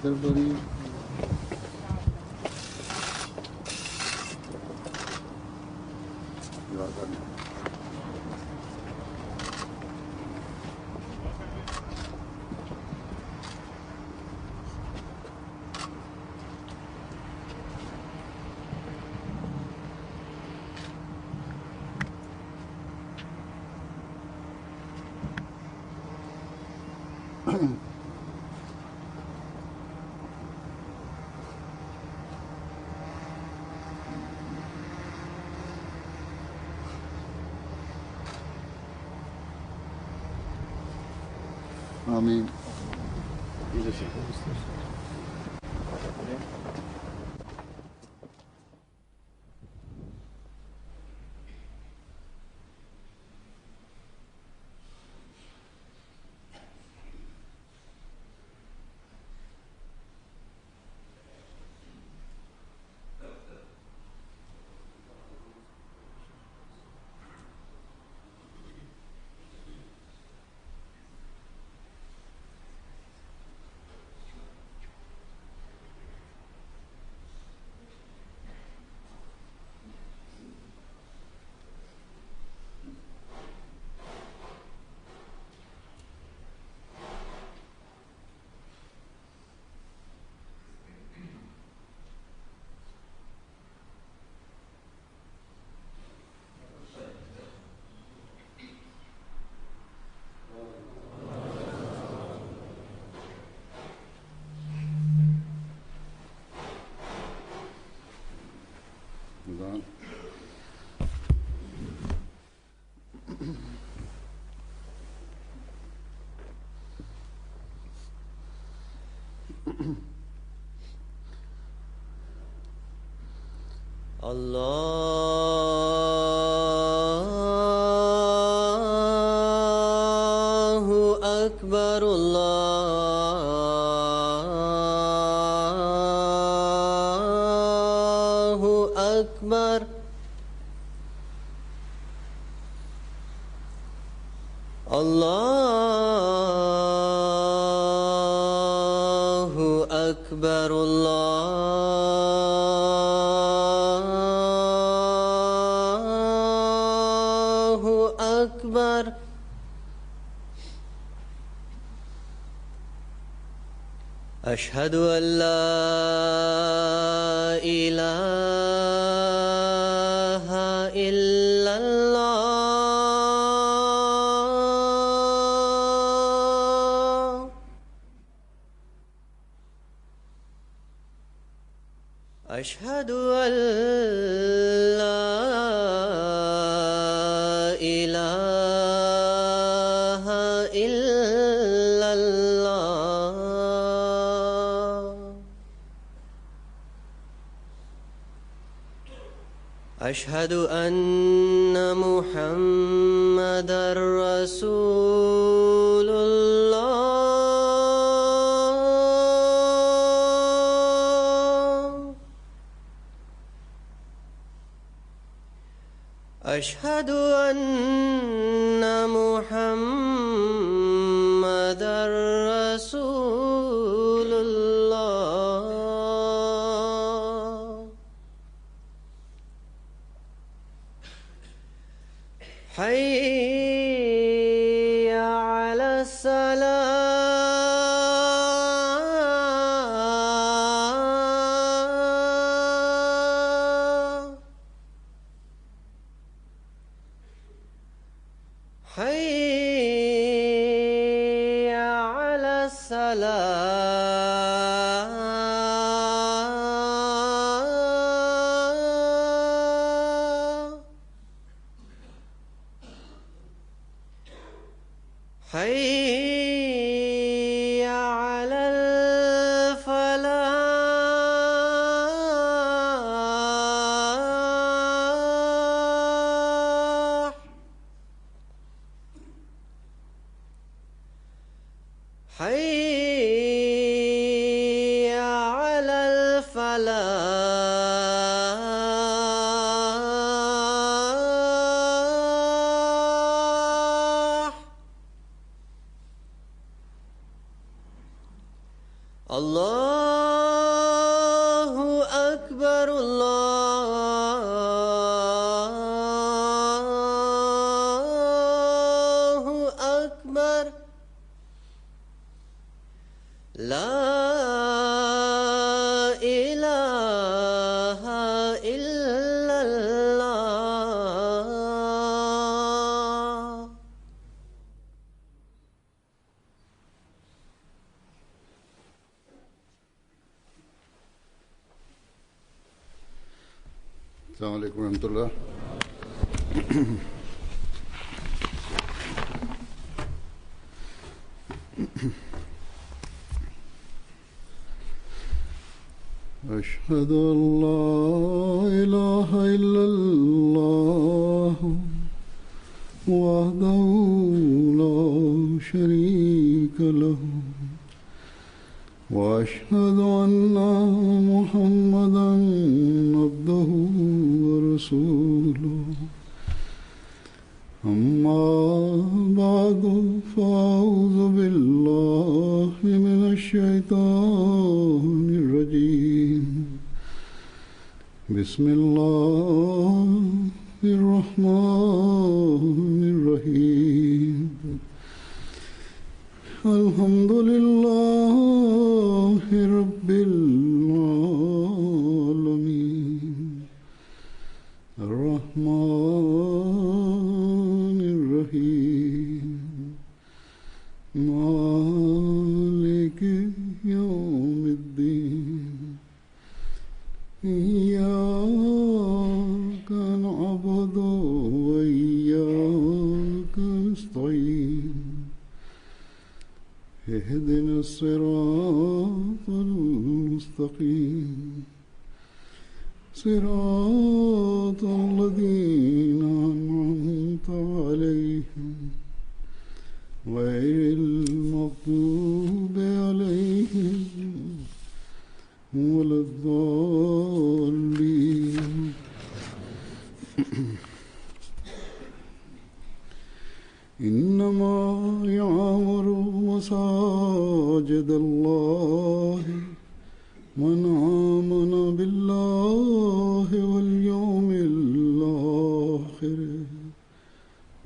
तरफ दौड़ी آمين. الله أكبر الله أكبر الله أكبر الله أكبر أشهد أن لا إله إلا الله أشهد أن لا إله إلا الله أشهد أن محمدًا رسول الله أشهد أن محمدًا رسول الله حي على الصلاة حي على الصلاة حي على الفلاح حي على الفلاح الله أكبر الله أكبر لا إله إلا الله. السلام عليكم ورحمة الله. أشهد أن لا إله إلا الله وحده لا شريك له وأشهد أن محمدا عبده ورسوله أما بعد فأعوذ بالله من الشيطان الرجيم بسم الله الرحمن الرحيم الحمد لله رب العالمين الرحمن الرحيم مالك يوم الدين إياك نعبد وإياك نستعين اهدنا الصراط المستقيم صراط الذين أنعمت عليهم غير المغضوب عليهم ولا الضالين. إنما يعمر مساجد الله من آمن بالله واليوم الآخر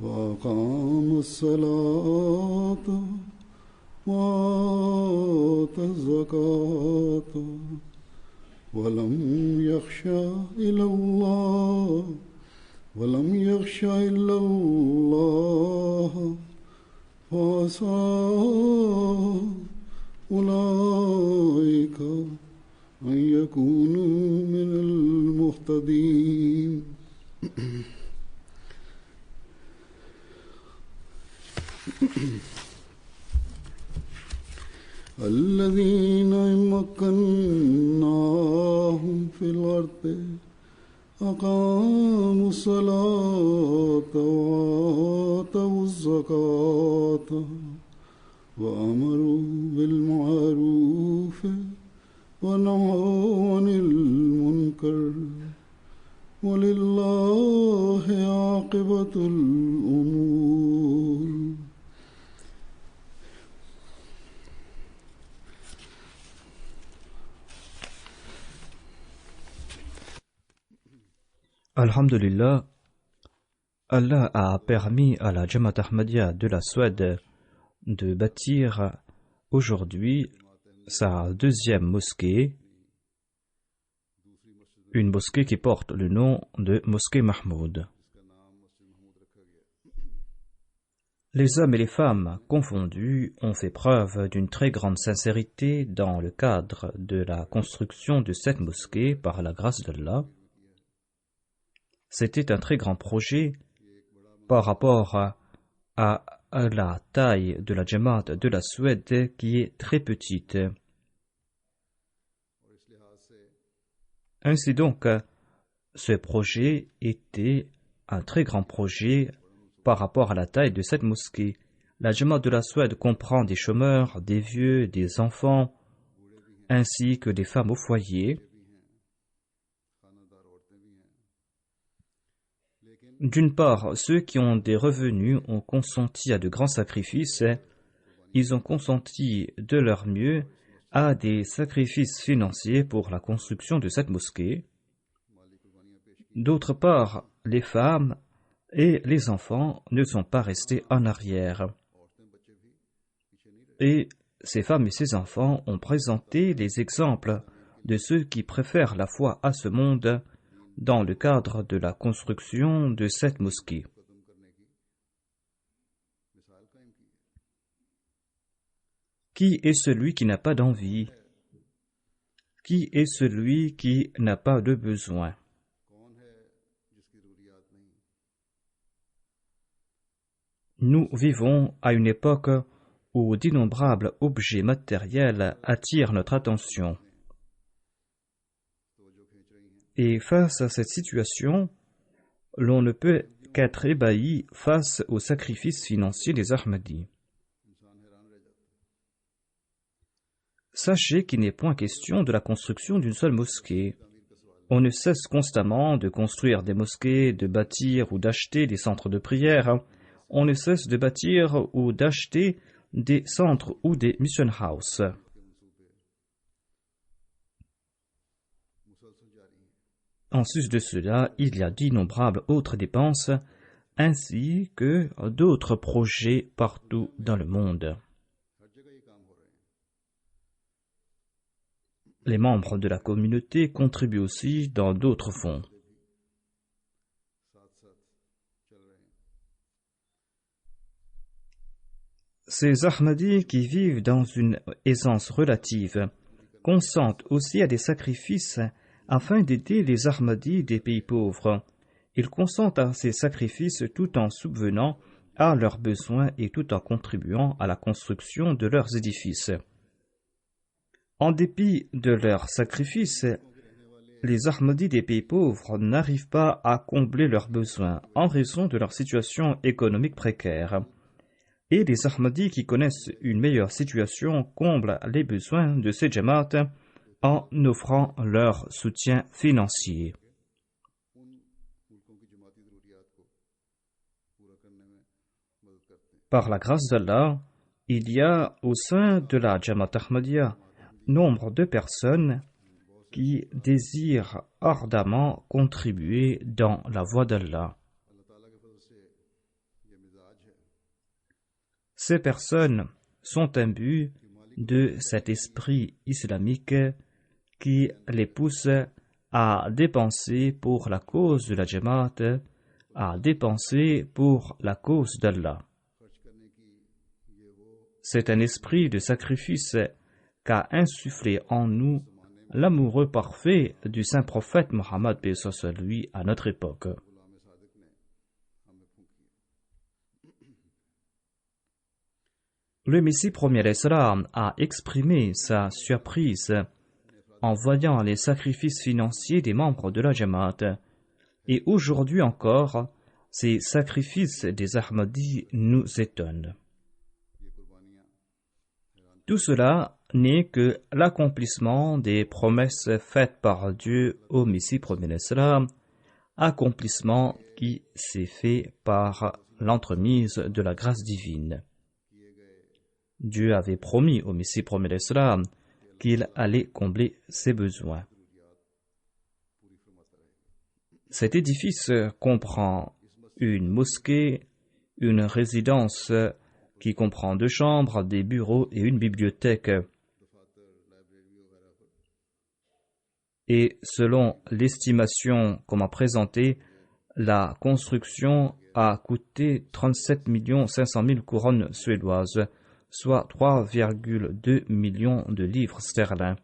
وأقام الصلاة وآتى الزكاة ولم يخش إلا الله فعسى أولئك أن يكونوا من المهتدين. الذين مكناهم في الأرض أقاموا الصلاة وآتوا الزكاة وأمروا بالمعروف ونهوا عن المنكر ولله عاقبة الأمور. Alhamdulillah, Allah a permis à la Jamaat Ahmadiyya de la Suède de bâtir aujourd'hui sa deuxième mosquée, une mosquée qui porte le nom de Mosquée Mahmoud. Les hommes et les femmes confondus ont fait preuve d'une très grande sincérité dans le cadre de la construction de cette mosquée par la grâce d'Allah. C'était un très grand projet par rapport à la taille de la Jamaat de la Suède qui est très petite. Ainsi donc, ce projet était un très grand projet par rapport à la taille de cette mosquée. La Jamaat de la Suède comprend des chômeurs, des vieux, des enfants, ainsi que des femmes au foyer. D'une part, ceux qui ont des revenus ont consenti à de grands sacrifices, ils ont consenti de leur mieux à des sacrifices financiers pour la construction de cette mosquée. D'autre part, les femmes et les enfants ne sont pas restés en arrière. Et ces femmes et ces enfants ont présenté les exemples de ceux qui préfèrent la foi à ce monde dans le cadre de la construction de cette mosquée. Qui est celui qui n'a pas d'envie? Qui est celui qui n'a pas de besoin? Nous vivons à une époque où d'innombrables objets matériels attirent notre attention. Et face à cette situation, l'on ne peut qu'être ébahi face aux sacrifices financiers des Ahmadis. Sachez qu'il n'est point question de la construction d'une seule mosquée. On ne cesse constamment de construire des mosquées, de bâtir ou d'acheter des centres de prière. On ne cesse de bâtir ou d'acheter des centres ou des mission houses. En sus de cela, il y a d'innombrables autres dépenses, ainsi que d'autres projets partout dans le monde. Les membres de la communauté contribuent aussi dans d'autres fonds. Ces Ahmadis qui vivent dans une aisance relative consentent aussi à des sacrifices afin d'aider les Ahmadis des pays pauvres. Ils consentent à ces sacrifices tout en subvenant à leurs besoins et tout en contribuant à la construction de leurs édifices. En dépit de leurs sacrifices, les Ahmadis des pays pauvres n'arrivent pas à combler leurs besoins en raison de leur situation économique précaire. Et les Ahmadis qui connaissent une meilleure situation comblent les besoins de ces Jamaat en offrant leur soutien financier. Par la grâce d'Allah, il y a au sein de la Jamaat Ahmadiyya nombre de personnes qui désirent ardemment contribuer dans la voie d'Allah. Ces personnes sont imbues de cet esprit islamique qui les pousse à dépenser pour la cause de la Jamaat, à dépenser pour la cause d'Allah. C'est un esprit de sacrifice qu'a insufflé en nous l'amoureux parfait du saint prophète Mohammed lui à notre époque. Le Messie premier Islam a exprimé sa surprise en voyant les sacrifices financiers des membres de la Jamaat. Et aujourd'hui encore, ces sacrifices des Ahmadis nous étonnent. Tout cela n'est que l'accomplissement des promesses faites par Dieu au Messie premier Islam, accomplissement qui s'est fait par l'entremise de la grâce divine. Dieu avait promis au Messie premier Islam qu'il allait combler ses besoins. Cet édifice comprend une mosquée, une résidence qui comprend 2 chambres, des bureaux et une bibliothèque. Et selon l'estimation qu'on m'a présentée, la construction a coûté 37 500 000 couronnes suédoises, soit 3,2 millions de livres sterling.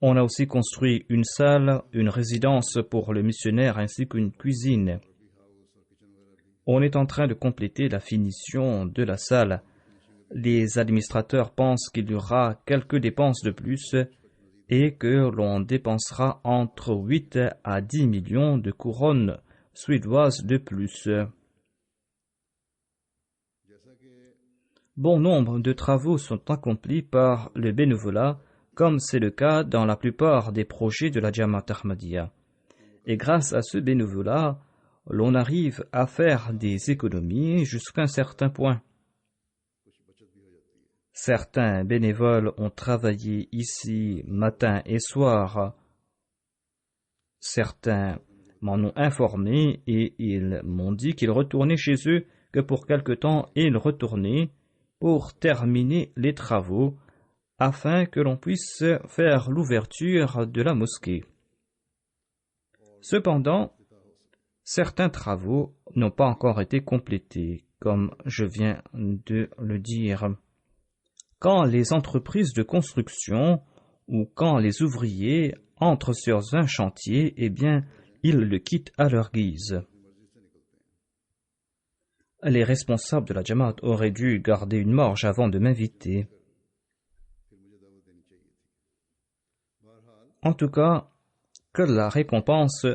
On a aussi construit une salle, une résidence pour le missionnaire ainsi qu'une cuisine. On est en train de compléter la finition de la salle. Les administrateurs pensent qu'il y aura quelques dépenses de plus et que l'on dépensera entre 8 à 10 millions de couronnes suédoises de plus. Bon nombre de travaux sont accomplis par le bénévolat, comme c'est le cas dans la plupart des projets de la Jamaat Ahmadiyya. Et grâce à ce bénévolat, l'on arrive à faire des économies jusqu'à un certain point. Certains bénévoles ont travaillé ici matin et soir. Certains m'en ont informé et ils m'ont dit qu'ils retournaient chez eux, que pour quelque temps ils retournaient pour terminer les travaux afin que l'on puisse faire l'ouverture de la mosquée. Cependant, certains travaux n'ont pas encore été complétés, comme je viens de le dire. Quand les entreprises de construction ou quand les ouvriers entrent sur un chantier, eh bien, ils le quittent à leur guise. Les responsables de la Jamaat auraient dû garder une marge avant de m'inviter. En tout cas, que la récompense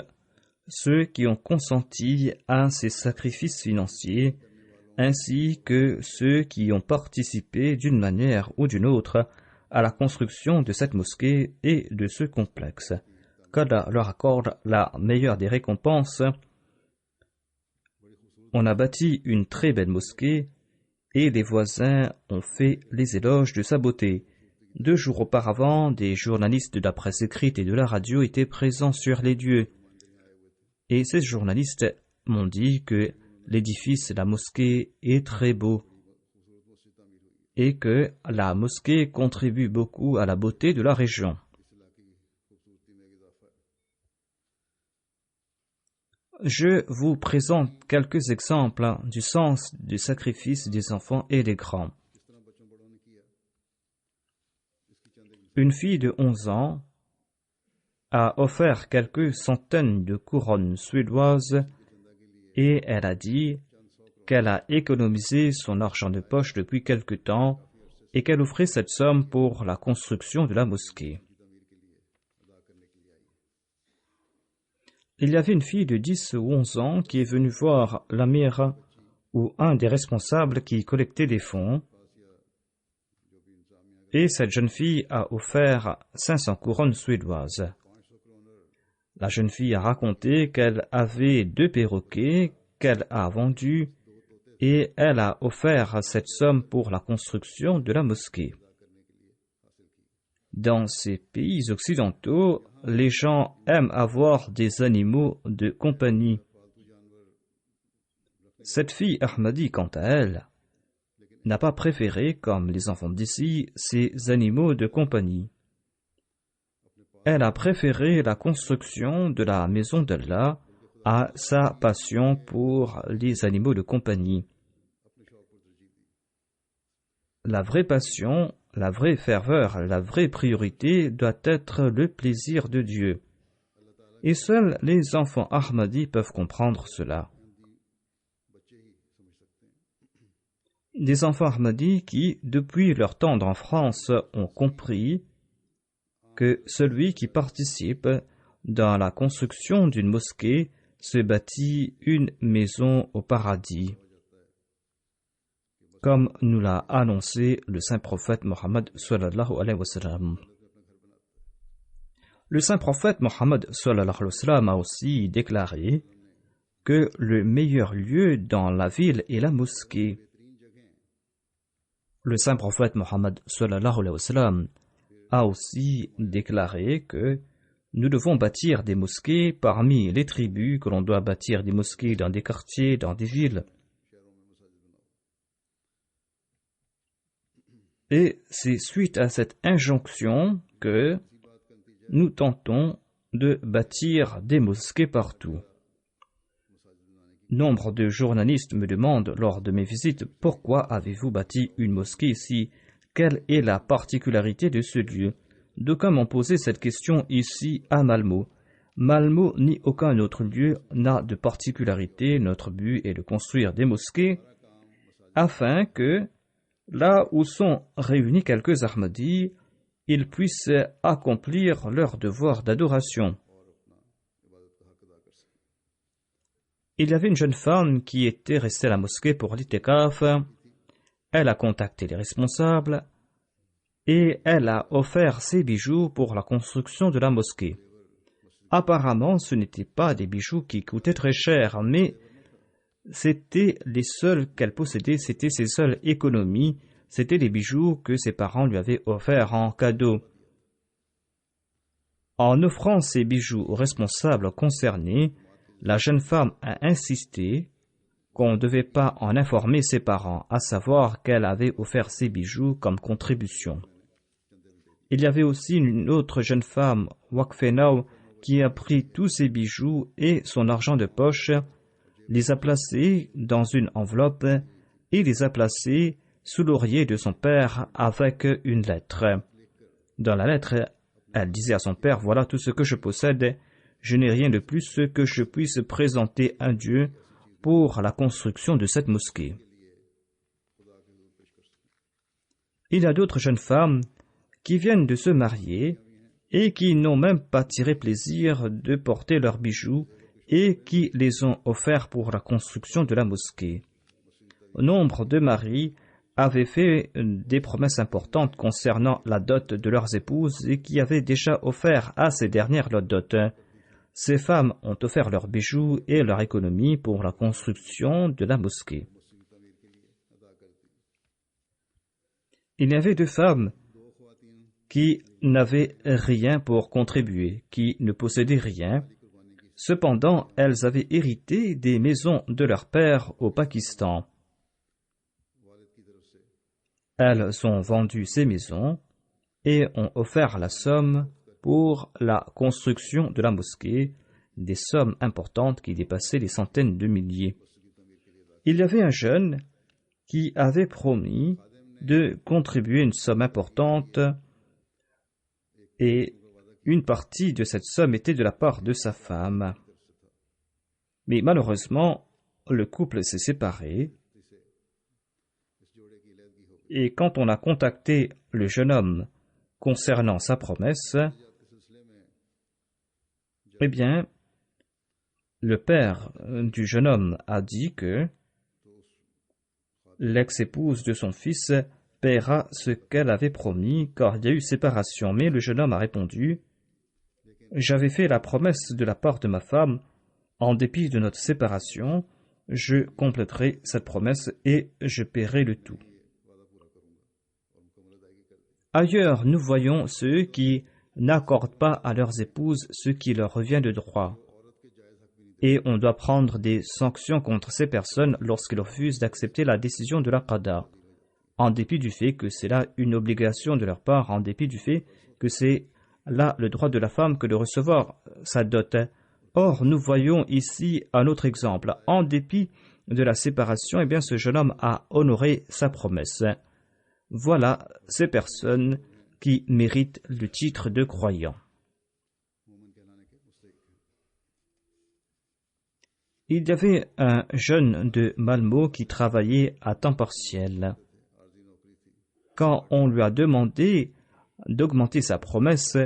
ceux qui ont consenti à ces sacrifices financiers, ainsi que ceux qui ont participé d'une manière ou d'une autre à la construction de cette mosquée et de ce complexe. Qu'Allah leur accorde la meilleure des récompenses. On a bâti une très belle mosquée et les voisins ont fait les éloges de sa beauté. 2 jours auparavant, des journalistes de la presse écrite et de la radio étaient présents sur les lieux. Et ces journalistes m'ont dit que l'édifice de la mosquée est très beau et que la mosquée contribue beaucoup à la beauté de la région. Je vous présente quelques exemples du sens du sacrifice des enfants et des grands. Une fille de 11 ans a offert quelques centaines de couronnes suédoises et elle a dit qu'elle a économisé son argent de poche depuis quelque temps et qu'elle offrait cette somme pour la construction de la mosquée. Il y avait une fille de 10 ou 11 ans qui est venue voir l'amir ou un des responsables qui collectait des fonds. Et cette jeune fille a offert 500 couronnes suédoises. La jeune fille a raconté qu'elle avait 2 perroquets qu'elle a vendus et elle a offert cette somme pour la construction de la mosquée. Dans ces pays occidentaux, les gens aiment avoir des animaux de compagnie. Cette fille Ahmadi, quant à elle, n'a pas préféré, comme les enfants d'ici, ces animaux de compagnie. Elle a préféré la construction de la maison d'Allah à sa passion pour les animaux de compagnie. La vraie passion, la vraie ferveur, la vraie priorité doit être le plaisir de Dieu. Et seuls les enfants Ahmadis peuvent comprendre cela. Des enfants Ahmadis qui, depuis leur tendre enfance, ont compris que celui qui participe dans la construction d'une mosquée se bâtit une maison au paradis, comme nous l'a annoncé le saint prophète Mohammed sallallahu alayhi wa sallam. Le saint prophète Mohammed sallallahu alayhi wa sallam a aussi déclaré que le meilleur lieu dans la ville est la mosquée. Le saint prophète Mohammed sallallahu alayhi wa sallam a aussi déclaré que nous devons bâtir des mosquées parmi les tribus, que l'on doit bâtir des mosquées dans des quartiers, dans des villes. Et c'est suite à cette injonction que nous tentons de bâtir des mosquées partout. Nombre de journalistes me demandent lors de mes visites « Pourquoi avez-vous bâti une mosquée ici ? Quelle est la particularité de ce lieu ?» D'aucuns m'ont posé cette question ici à Malmö. Malmö ni aucun autre lieu n'a de particularité. Notre but est de construire des mosquées afin que, là où sont réunis quelques Ahmadis, ils puissent accomplir leur devoir d'adoration. Il y avait une jeune femme qui était restée à la mosquée pour l'itikaf. Elle a contacté les responsables et elle a offert ses bijoux pour la construction de la mosquée. Apparemment, ce n'étaient pas des bijoux qui coûtaient très cher, mais c'était les seuls qu'elle possédait, c'était ses seules économies, c'étaient les bijoux que ses parents lui avaient offerts en cadeau. En offrant ces bijoux aux responsables concernés, la jeune femme a insisté qu'on ne devait pas en informer ses parents, à savoir qu'elle avait offert ces bijoux comme contribution. Il y avait aussi une autre jeune femme, Wakfenau, qui a pris tous ses bijoux et son argent de poche, les a placés dans une enveloppe et les a placés sous l'oreiller de son père avec une lettre. Dans la lettre, elle disait à son père, « Voilà tout ce que je possède, je n'ai rien de plus que je puisse présenter à Dieu pour la construction de cette mosquée. » Il y a d'autres jeunes femmes qui viennent de se marier et qui n'ont même pas tiré plaisir de porter leurs bijoux et qui les ont offerts pour la construction de la mosquée. Nombre de maris avaient fait des promesses importantes concernant la dot de leurs épouses et qui avaient déjà offert à ces dernières leur dot. Ces femmes ont offert leurs bijoux et leur économie pour la construction de la mosquée. Il y avait deux femmes qui n'avaient rien pour contribuer, qui ne possédaient rien. Cependant, elles avaient hérité des maisons de leur père au Pakistan. Elles ont vendu ces maisons et ont offert la somme pour la construction de la mosquée, des sommes importantes qui dépassaient les centaines de milliers. Il y avait un jeune qui avait promis de contribuer une somme importante et une partie de cette somme était de la part de sa femme. Mais malheureusement, le couple s'est séparé et quand on a contacté le jeune homme concernant sa promesse, eh bien, le père du jeune homme a dit que l'ex-épouse de son fils paiera ce qu'elle avait promis, car il y a eu séparation. Mais le jeune homme a répondu, « J'avais fait la promesse de la part de ma femme, en dépit de notre séparation, je compléterai cette promesse et je paierai le tout. » Ailleurs, nous voyons ceux qui n'accordent pas à leurs épouses ce qui leur revient de droit. Et on doit prendre des sanctions contre ces personnes lorsqu'ils refusent d'accepter la décision de la qada, en dépit du fait que c'est là une obligation de leur part, en dépit du fait que c'est là le droit de la femme que de recevoir sa dot. Or, nous voyons ici un autre exemple. En dépit de la séparation, eh bien, ce jeune homme a honoré sa promesse. Voilà ces personnes qui méritent le titre de croyants. Il y avait un jeune de Malmo qui travaillait à temps partiel. Quand on lui a demandé d'augmenter sa promesse,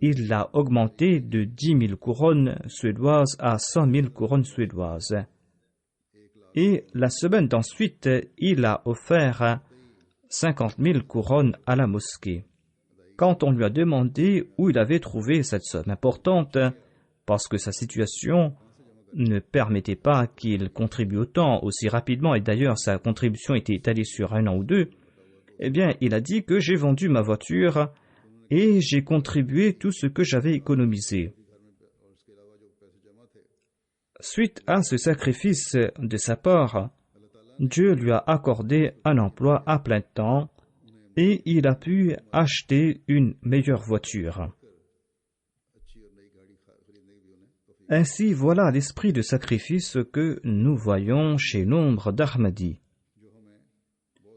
il l'a augmenté de 10 000 couronnes suédoises à 100 000 couronnes suédoises. Et la semaine d'ensuite, il a offert 50 000 couronnes à la mosquée. Quand on lui a demandé où il avait trouvé cette somme importante, parce que sa situation ne permettait pas qu'il contribue autant, aussi rapidement, et d'ailleurs sa contribution était étalée sur 1 an ou 2, eh bien, il a dit que j'ai vendu ma voiture et j'ai contribué tout ce que j'avais économisé. Suite à ce sacrifice de sa part, Dieu lui a accordé un emploi à plein temps et il a pu acheter une meilleure voiture. Ainsi, voilà l'esprit de sacrifice que nous voyons chez nombre d'Ahmadis.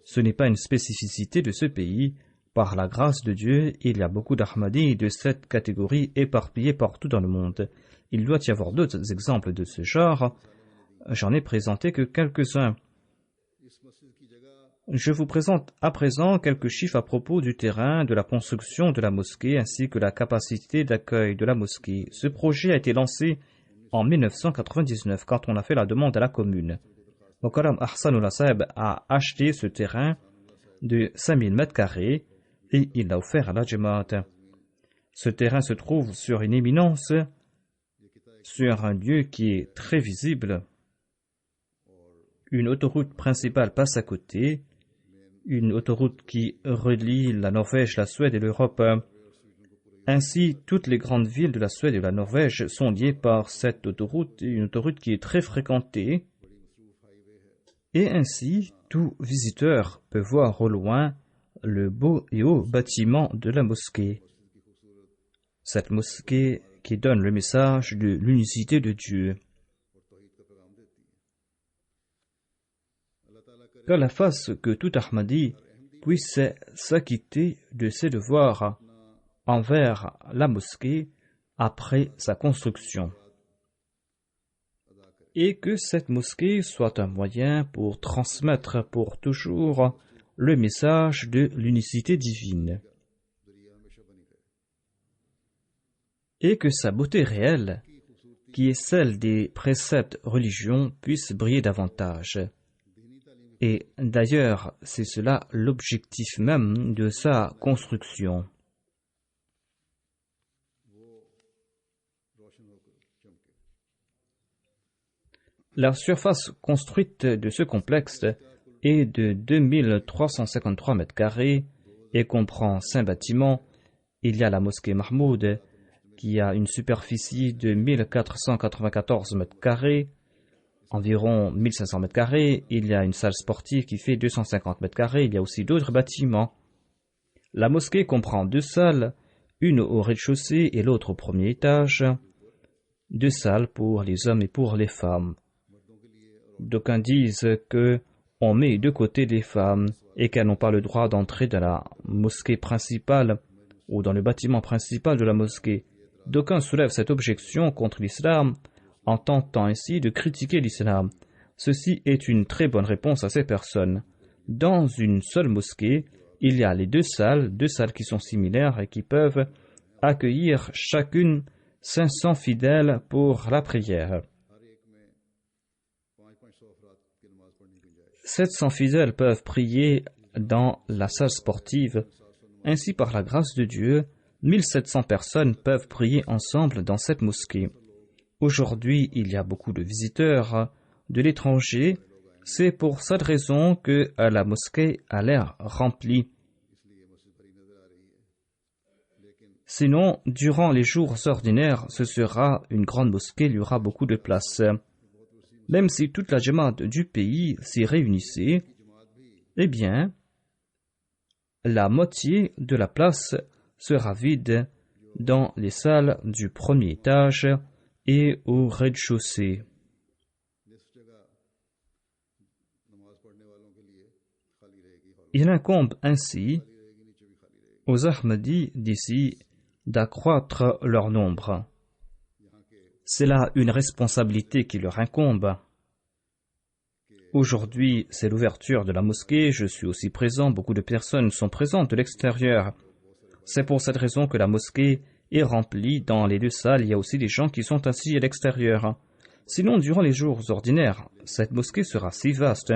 Ce n'est pas une spécificité de ce pays. Par la grâce de Dieu, il y a beaucoup d'Ahmadis de cette catégorie éparpillés partout dans le monde. Il doit y avoir d'autres exemples de ce genre. J'en ai présenté que quelques-uns. Je vous présente à présent quelques chiffres à propos du terrain, de la construction de la mosquée ainsi que la capacité d'accueil de la mosquée. Ce projet a été lancé en 1999 quand on a fait la demande à la commune. Mokaram Ahsanullah Saheb a acheté ce terrain de 5000 m² et il l'a offert à la Jamaat. Ce terrain se trouve sur une éminence, sur un lieu qui est très visible. Une autoroute principale passe à côté. une autoroute qui relie la Norvège, la Suède et l'Europe. Ainsi, toutes les grandes villes de la Suède et de la Norvège sont liées par cette autoroute, une autoroute qui est très fréquentée. Et ainsi, tout visiteur peut voir au loin le beau et haut bâtiment de la mosquée. Cette mosquée qui donne le message de l'unicité de Dieu. Qu'Allah fasse que tout Ahmadi puisse s'acquitter de ses devoirs envers la mosquée après sa construction. Et que cette mosquée soit un moyen pour transmettre pour toujours le message de l'unicité divine. Et que sa beauté réelle, qui est celle des préceptes religieux, puisse briller davantage. Et d'ailleurs, c'est cela l'objectif même de sa construction. La surface construite de ce complexe est de 2353 mètres carrés et comprend 5 bâtiments. Il y a la mosquée Mahmoud qui a une superficie de 1494 mètres carrés, environ 1500 mètres carrés. Il y a une salle sportive qui fait 250 mètres carrés. Il y a aussi d'autres bâtiments. La mosquée comprend 2 salles, une au rez-de-chaussée et l'autre au premier étage, 2 salles pour les hommes et pour les femmes. D'aucuns disent que on met de côté les femmes et qu'elles n'ont pas le droit d'entrer dans la mosquée principale ou dans le bâtiment principal de la mosquée. D'aucuns soulèvent cette objection contre l'islam en tentant ainsi de critiquer l'islam. Ceci est une très bonne réponse à ces personnes. Dans une seule mosquée, il y a les 2 salles qui sont similaires et qui peuvent accueillir chacune 500 fidèles pour la prière. 700 fidèles peuvent prier dans la salle sportive. Ainsi, par la grâce de Dieu, 1700 personnes peuvent prier ensemble dans cette mosquée. Aujourd'hui, il y a beaucoup de visiteurs de l'étranger. C'est pour cette raison que la mosquée a l'air remplie. Sinon, durant les jours ordinaires, ce sera une grande mosquée, il y aura beaucoup de place. Même si toute la Jamaat du pays s'y réunissait, eh bien, la moitié de la place sera vide dans les salles du premier étage et au rez-de-chaussée. Il incombe ainsi aux Ahmadis d'ici d'accroître leur nombre. C'est là une responsabilité qui leur incombe. Aujourd'hui, c'est l'ouverture de la mosquée, je suis aussi présent, beaucoup de personnes sont présentes de l'extérieur. C'est pour cette raison que la mosquée est remplie. Dans les 2 salles, il y a aussi des gens qui sont assis à l'extérieur. Sinon, durant les jours ordinaires, cette mosquée sera si vaste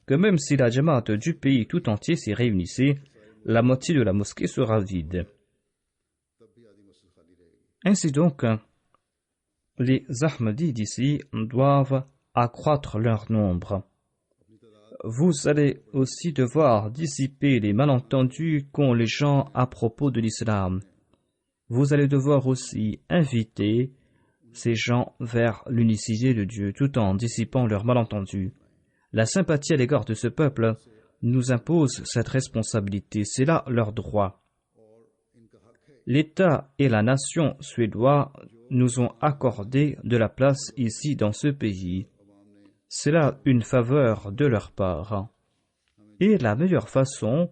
que même si la Jamaat du pays tout entier s'y réunissait, la moitié de la mosquée sera vide. Ainsi donc, les Ahmadis d'ici doivent accroître leur nombre. Vous allez aussi devoir dissiper les malentendus qu'ont les gens à propos de l'islam. Vous allez devoir aussi inviter ces gens vers l'unicité de Dieu tout en dissipant leurs malentendus. La sympathie à l'égard de ce peuple nous impose cette responsabilité, c'est là leur droit. L'État et la nation suédois nous ont accordé de la place ici dans ce pays. C'est là une faveur de leur part. Et la meilleure façon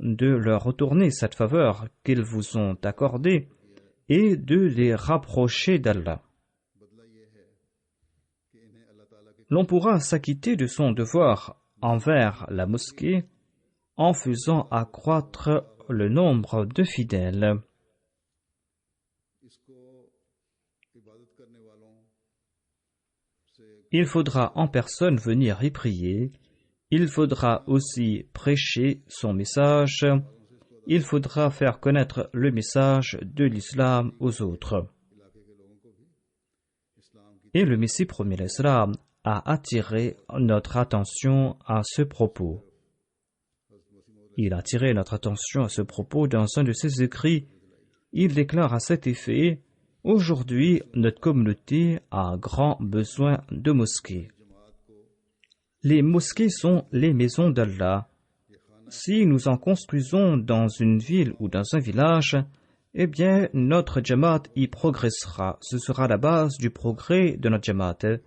de leur retourner cette faveur qu'ils vous ont accordée est de les rapprocher d'Allah. L'on pourra s'acquitter de son devoir envers la mosquée en faisant accroître le nombre de fidèles. Il faudra en personne venir y prier. Il faudra aussi prêcher son message. Il faudra faire connaître le message de l'islam aux autres. Et le Messie premier l'islam a attiré notre attention à ce propos. Il a attiré notre attention à ce propos dans un de ses écrits. Il déclare à cet effet: aujourd'hui, notre communauté a grand besoin de mosquées. Les mosquées sont les maisons d'Allah. Si nous en construisons dans une ville ou dans un village, eh bien, notre Jamaat y progressera. Ce sera la base du progrès de notre Jamaat.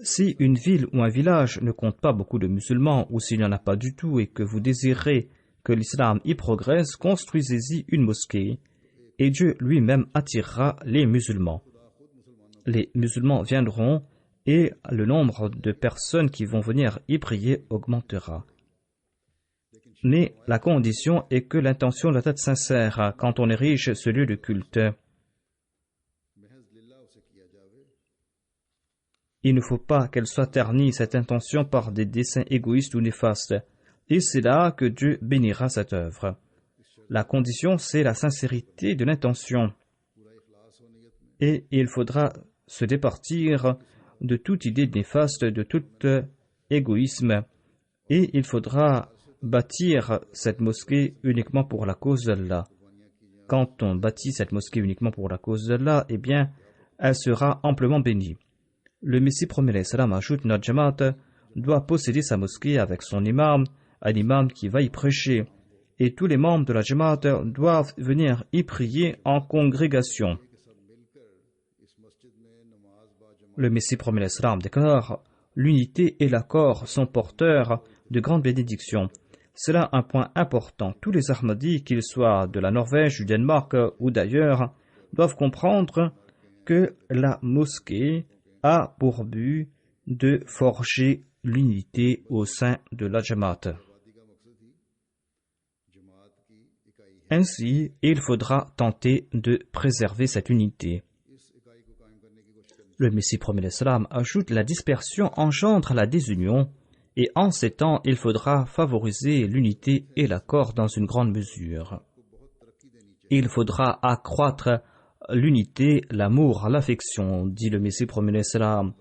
Si une ville ou un village ne compte pas beaucoup de musulmans, ou s'il n'y en a pas du tout et que vous désirez que l'islam y progresse, construisez-y une mosquée, et Dieu lui-même attirera les musulmans. Les musulmans viendront et le nombre de personnes qui vont venir y prier augmentera. Mais la condition est que l'intention doit être sincère quand on érige ce lieu de culte. Il ne faut pas qu'elle soit ternie, cette intention, par des desseins égoïstes ou néfastes. Et c'est là que Dieu bénira cette œuvre. La condition, c'est la sincérité de l'intention. Et il faudra se départir de toute idée néfaste, de tout égoïsme. Et il faudra bâtir cette mosquée uniquement pour la cause d'Allah. Quand on bâtit cette mosquée uniquement pour la cause d'Allah, eh bien, elle sera amplement bénie. Le Messie promet alayhi salam ajoute: notre Jamaat doit posséder sa mosquée avec son imam, un imam qui va y prêcher, et tous les membres de la Jamaat doivent venir y prier en congrégation. Le Messie promet alayhi salam déclare: l'unité et l'accord sont porteurs de grandes bénédictions. C'est là un point important. Tous les Ahmadis, qu'ils soient de la Norvège, du Danemark ou d'ailleurs, doivent comprendre que la mosquée a pour but de forger l'unité au sein de la Jamaat. Ainsi, il faudra tenter de préserver cette unité. Le Messie promet l'Islam ajoute: la dispersion engendre la désunion, et en ces temps, il faudra favoriser l'unité et l'accord dans une grande mesure. Il faudra accroître l'unité, l'amour, l'affection, dit le Messie promet l'Islam.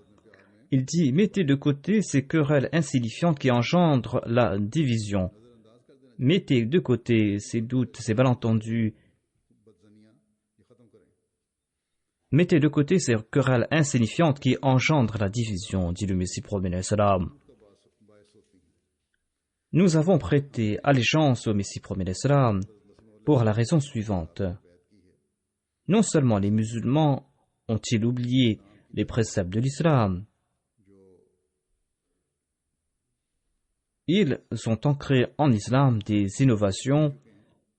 Il dit: mettez de côté ces querelles insignifiantes qui engendrent la division. Mettez de côté ces doutes, ces malentendus. Mettez de côté ces querelles insignifiantes qui engendrent la division, dit le Messie promet l'Islam. Nous avons prêté allégeance au Messie promet l'Islam pour la raison suivante. Non seulement les musulmans ont-ils oublié les préceptes de l'islam, ils ont ancré en islam des innovations,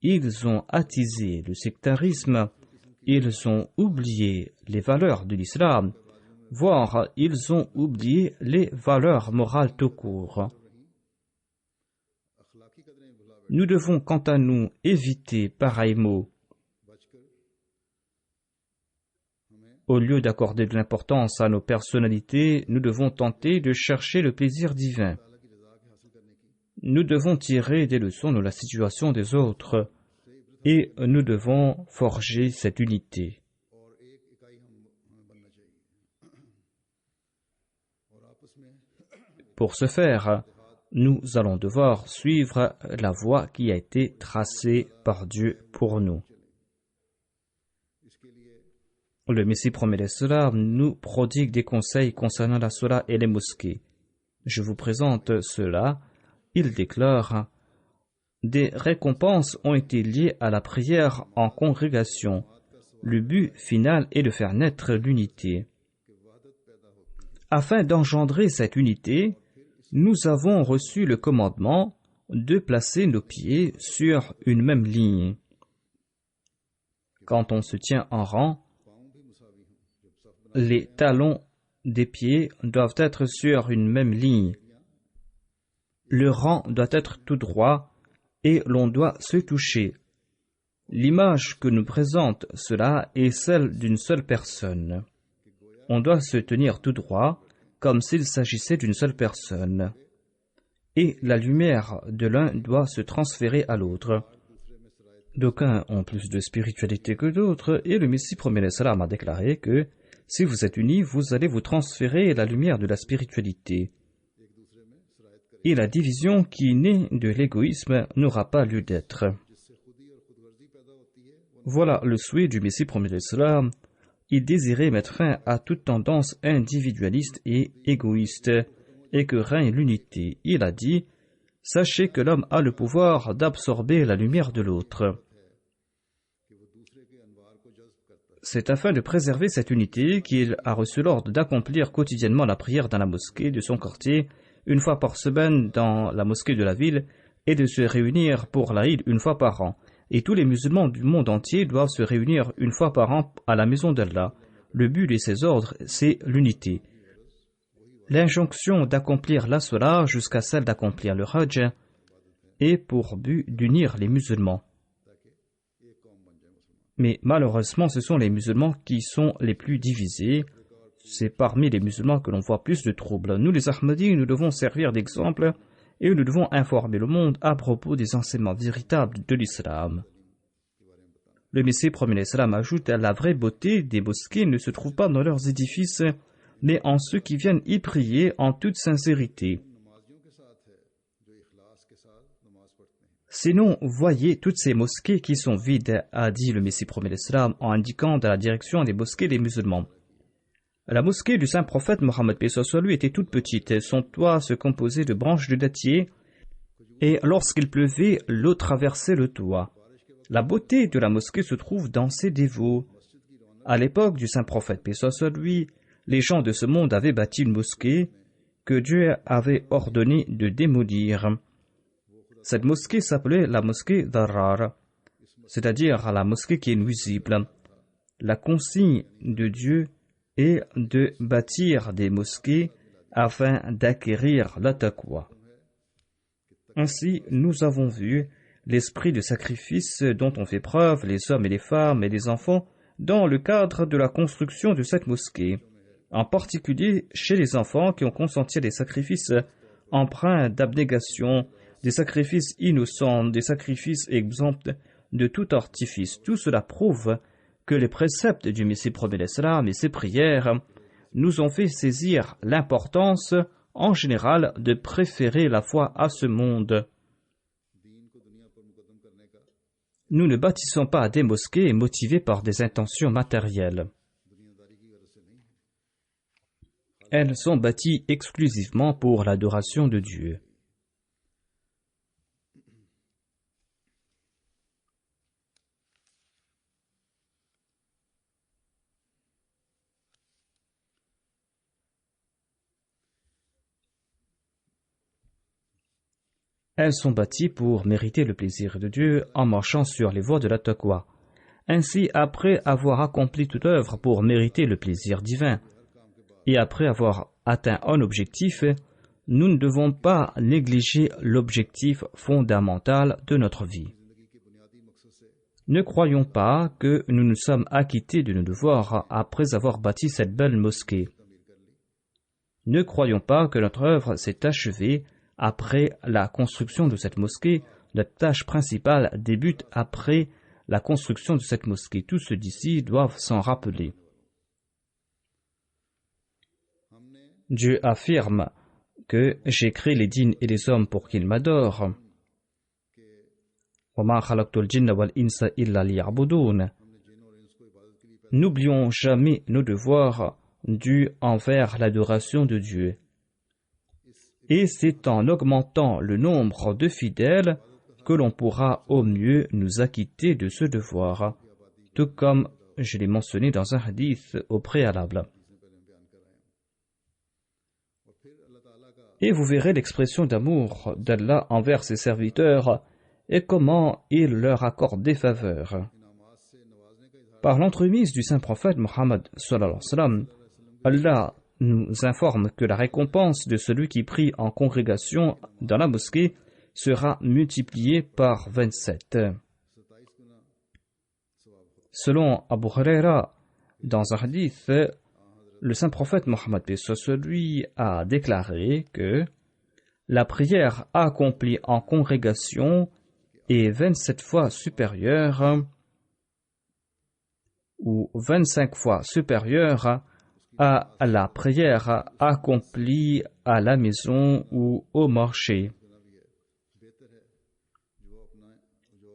ils ont attisé le sectarisme, ils ont oublié les valeurs de l'islam, voire ils ont oublié les valeurs morales tout court. Nous devons, quant à nous, éviter pareils mots. Au lieu d'accorder de l'importance à nos personnalités, nous devons tenter de chercher le plaisir divin. Nous devons tirer des leçons de la situation des autres et nous devons forger cette unité. Pour ce faire, nous allons devoir suivre la voie qui a été tracée par Dieu pour nous. Le Messie promet l'Islam nous prodigue des conseils concernant la Salat et les mosquées. Je vous présente cela. Il déclare: des récompenses ont été liées à la prière en congrégation. Le but final est de faire naître l'unité. Afin d'engendrer cette unité, nous avons reçu le commandement de placer nos pieds sur une même ligne. Quand on se tient en rang, les talons des pieds doivent être sur une même ligne. Le rang doit être tout droit et l'on doit se toucher. L'image que nous présente cela est celle d'une seule personne. On doit se tenir tout droit comme s'il s'agissait d'une seule personne. Et la lumière de l'un doit se transférer à l'autre. D'aucuns ont plus de spiritualité que d'autres et le Messie promet l'Islam a déclaré que si vous êtes unis, vous allez vous transférer la lumière de la spiritualité. et la division qui naît de l'égoïsme n'aura pas lieu d'être. Voilà le souhait du Messie premier d'Islam. Il désirait mettre fin à toute tendance individualiste et égoïste et que règne l'unité. Il a dit: sachez que l'homme a le pouvoir d'absorber la lumière de l'autre. C'est afin de préserver cette unité qu'il a reçu l'ordre d'accomplir quotidiennement la prière dans la mosquée de son quartier, une fois par semaine dans la mosquée de la ville, et de se réunir pour l'Aïd une fois par an. Et tous les musulmans du monde entier doivent se réunir une fois par an à la maison d'Allah. Le but de ces ordres, c'est l'unité. L'injonction d'accomplir la Salah jusqu'à celle d'accomplir le Hajj est pour but d'unir les musulmans. Mais malheureusement, ce sont les musulmans qui sont les plus divisés. C'est parmi les musulmans que l'on voit plus de troubles. Nous, les Ahmadis, nous devons servir d'exemple et nous devons informer le monde à propos des enseignements véritables de l'islam. Le Messie premier d'Islam ajoute: la vraie beauté des mosquées ne se trouve pas dans leurs édifices, mais en ceux qui viennent y prier en toute sincérité. Sinon, voyez toutes ces mosquées qui sont vides, a dit le Messie premier d'Islam en indiquant dans la direction des mosquées des musulmans. La mosquée du saint prophète Mohammed paix soit lui était toute petite. Son toit se composait de branches de dattier et lorsqu'il pleuvait, l'eau traversait le toit. La beauté de la mosquée se trouve dans ses dévots. À l'époque du saint prophète paix soit lui, les gens de ce monde avaient bâti une mosquée que Dieu avait ordonné de démolir. Cette mosquée s'appelait la mosquée d'Arar, c'est-à-dire la mosquée qui est nuisible. La consigne de Dieu est de bâtir des mosquées afin d'acquérir la taqwa. Ainsi, nous avons vu l'esprit de sacrifice dont ont fait preuve les hommes et les femmes et les enfants dans le cadre de la construction de cette mosquée, en particulier chez les enfants qui ont consenti à des sacrifices empreints d'abnégation, des sacrifices innocents, des sacrifices exempts de tout artifice. Tout cela prouve que les préceptes du Messie premier d'Islam et ses prières nous ont fait saisir l'importance, en général, de préférer la foi à ce monde. Nous ne bâtissons pas des mosquées motivées par des intentions matérielles. Elles sont bâties exclusivement pour l'adoration de Dieu. Elles sont bâties pour mériter le plaisir de Dieu en marchant sur les voies de la taqwa. Ainsi, après avoir accompli toute œuvre pour mériter le plaisir divin, et après avoir atteint un objectif, nous ne devons pas négliger l'objectif fondamental de notre vie. Ne croyons pas que nous nous sommes acquittés de nos devoirs après avoir bâti cette belle mosquée. Ne croyons pas que notre œuvre s'est achevée après la construction de cette mosquée. Notre tâche principale débute après la construction de cette mosquée. Tous ceux d'ici doivent s'en rappeler. Dieu affirme que j'ai créé les djinns et les hommes pour qu'ils m'adorent. N'oublions jamais nos devoirs dus envers l'adoration de Dieu. Et c'est en augmentant le nombre de fidèles que l'on pourra au mieux nous acquitter de ce devoir, tout comme je l'ai mentionné dans un hadith au préalable. Et vous verrez l'expression d'amour d'Allah envers ses serviteurs et comment il leur accorde des faveurs. Par l'entremise du saint prophète Mohammed sallallahu alayhi wa sallam, Allah nous informe que la récompense de celui qui prie en congrégation dans la mosquée sera multipliée par 27. Selon Abu Huraira, dans un hadith, le saint prophète Mohammed paix soit sur lui a déclaré que la prière accomplie en congrégation est 27 fois supérieure ou 25 fois supérieure à la prière accomplie à la maison ou au marché.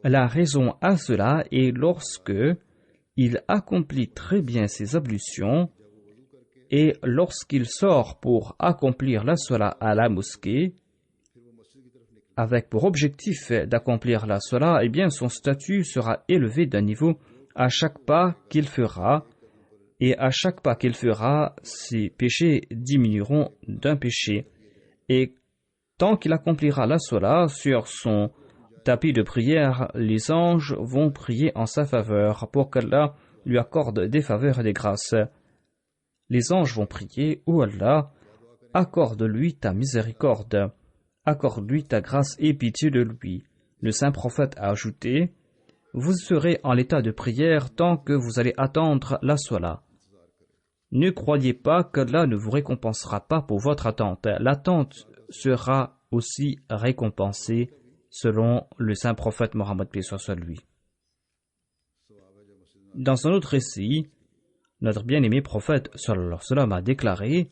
La raison à cela est lorsque il accomplit très bien ses ablutions et lorsqu'il sort pour accomplir la salat à la mosquée, avec pour objectif d'accomplir la salat, eh bien son statut sera élevé d'un niveau à chaque pas qu'il fera, et à chaque pas qu'il fera, ses péchés diminueront d'un péché. Et tant qu'il accomplira la salat sur son tapis de prière, les anges vont prier en sa faveur pour qu'Allah lui accorde des faveurs et des grâces. Les anges vont prier: ô Allah, accorde-lui ta miséricorde, accorde-lui ta grâce et pitié de lui. Le saint prophète a ajouté: vous serez en l'état de prière tant que vous allez attendre la salat. Ne croyez pas qu'Allah ne vous récompensera pas pour votre attente. L'attente sera aussi récompensée selon le saint prophète Mohammed paix soit sur lui. Dans un autre récit, notre bien-aimé prophète sallallahu alayhi wa sallam a déclaré: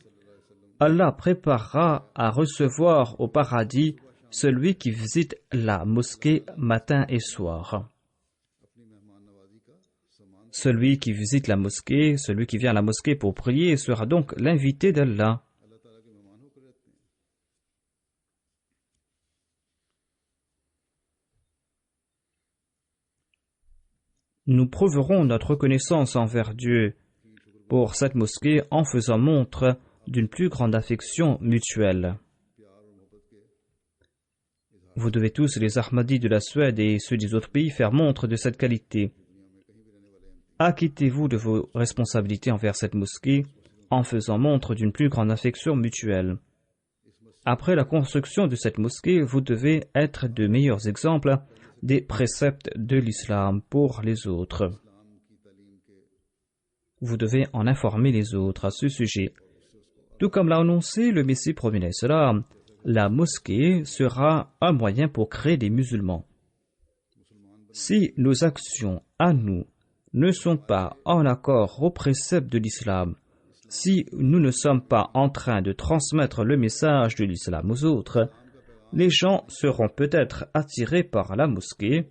Allah préparera à recevoir au paradis celui qui visite la mosquée matin et soir. Celui qui visite la mosquée, celui qui vient à la mosquée pour prier, sera donc l'invité d'Allah. Nous prouverons notre reconnaissance envers Dieu pour cette mosquée en faisant montre d'une plus grande affection mutuelle. Vous devez tous, les Ahmadis de la Suède et ceux des autres pays, faire montre de cette qualité. Acquittez-vous de vos responsabilités envers cette mosquée en faisant montre d'une plus grande affection mutuelle. Après la construction de cette mosquée, vous devez être de meilleurs exemples des préceptes de l'islam pour les autres. Vous devez en informer les autres à ce sujet. Tout comme l'a annoncé le Messie premier salam, la mosquée sera un moyen pour créer des musulmans. Si nos actions à nous ne sont pas en accord aux préceptes de l'islam, si nous ne sommes pas en train de transmettre le message de l'islam aux autres, les gens seront peut-être attirés par la mosquée.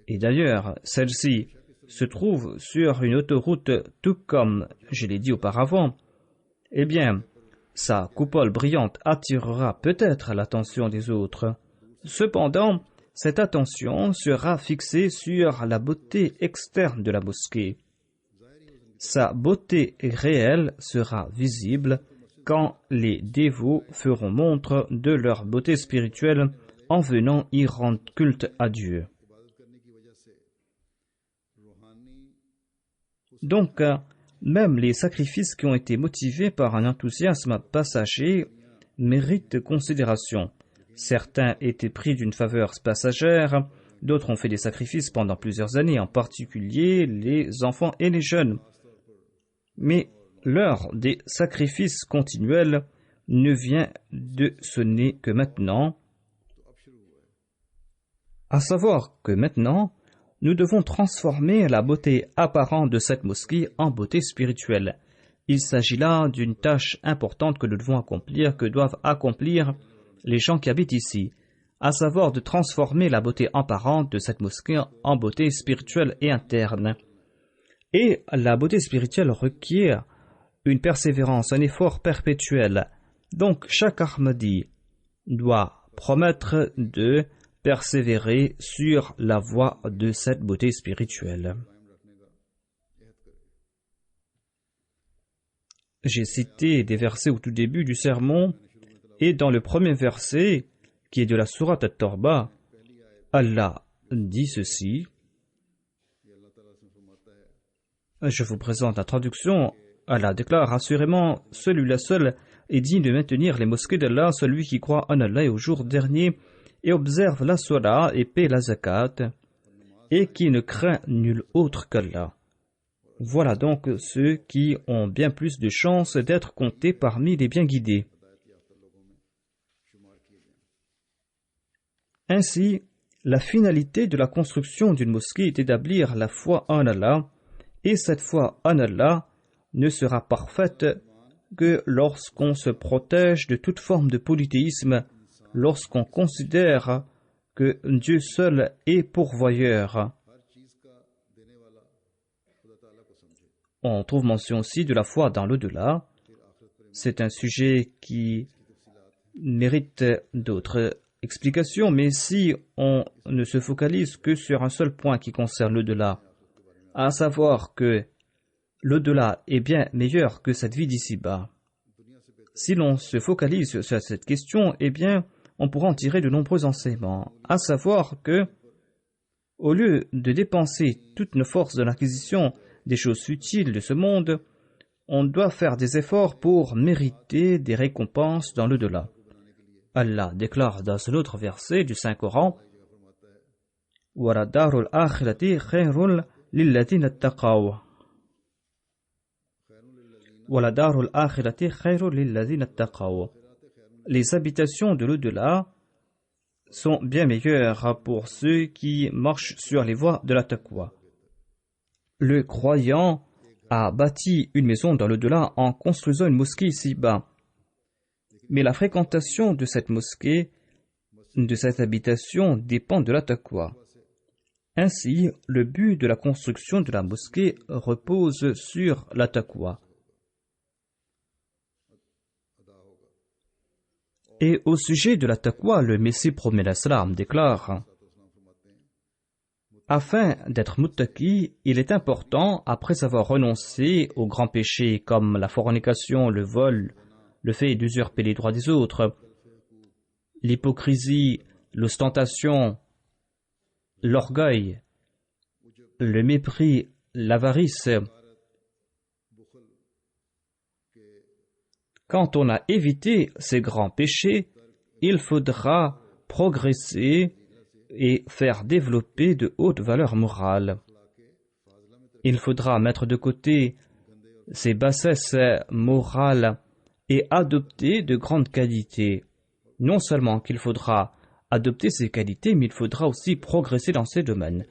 Et d'ailleurs, celle-ci se trouve sur une autoroute, tout comme je l'ai dit auparavant. Eh bien, sa coupole brillante attirera peut-être l'attention des autres. Cependant, cette attention sera fixée sur la beauté externe de la mosquée. Sa beauté réelle sera visible quand les dévots feront montre de leur beauté spirituelle en venant y rendre culte à Dieu. Donc, même les sacrifices qui ont été motivés par un enthousiasme passager méritent considération. Certains étaient pris d'une faveur passagère, d'autres ont fait des sacrifices pendant plusieurs années, en particulier les enfants et les jeunes. Mais l'heure des sacrifices continuels ne vient de sonner que maintenant, à savoir que maintenant, nous devons transformer la beauté apparente de cette mosquée en beauté spirituelle. Il s'agit là d'une tâche importante que nous devons accomplir, que doivent accomplir les gens qui habitent ici, à savoir de transformer la beauté apparente de cette mosquée en beauté spirituelle et interne. Et la beauté spirituelle requiert une persévérance, un effort perpétuel. Donc chaque Ahmadi doit promettre de persévérer sur la voie de cette beauté spirituelle. J'ai cité des versets au tout début du sermon, et dans le premier verset, qui est de la sourate At-Tawbah, Allah dit ceci. Je vous présente la traduction. Allah déclare: assurément, celui-là seul est digne de maintenir les mosquées d'Allah, celui qui croit en Allah et au jour dernier, et observe la salat et paie la zakat, et qui ne craint nul autre qu'Allah. Voilà donc ceux qui ont bien plus de chances d'être comptés parmi les bien guidés. Ainsi, la finalité de la construction d'une mosquée est d'établir la foi en Allah, et cette foi en Allah ne sera parfaite que lorsqu'on se protège de toute forme de polythéisme, lorsqu'on considère que Dieu seul est pourvoyeur. On trouve mention aussi de la foi dans l'au-delà. C'est un sujet qui mérite d'autres explications, mais si on ne se focalise que sur un seul point qui concerne l'au-delà, à savoir que l'au-delà est bien meilleur que cette vie d'ici-bas, si l'on se focalise sur cette question, eh bien, on pourra en tirer de nombreux enseignements, à savoir que, au lieu de dépenser toutes nos forces dans l'acquisition des choses futiles de ce monde, on doit faire des efforts pour mériter des récompenses dans l'au-delà. Allah déclare dans un autre verset du Saint-Coran, وَلَدَارُ الْآخِرَةِ خَيْرٌ لِلَّذِينَ اتَّقَوْا وَلَدَارُ الْآخِرَةِ خَيْرٌ لِلَّذِينَ اتَّقَوْا. Les habitations de l'au-delà sont bien meilleures pour ceux qui marchent sur les voies de la taqwa. Le croyant a bâti une maison dans l'au-delà en construisant une mosquée ici-bas. Mais la fréquentation de cette mosquée, de cette habitation, dépend de la taqwa. Ainsi, le but de la construction de la mosquée repose sur la taqwa. Et au sujet de la taqwa, le Messie promet l'Islam déclare: afin d'être muttaqi, il est important, après avoir renoncé aux grands péchés comme la fornication, le vol, le fait d'usurper les droits des autres, l'hypocrisie, l'ostentation, l'orgueil, le mépris, l'avarice. Quand on a évité ces grands péchés, il faudra progresser et faire développer de hautes valeurs morales. Il faudra mettre de côté ces bassesses morales et adopter de grandes qualités. Non seulement qu'il faudra adopter ces qualités, mais il faudra aussi progresser dans ces domaines.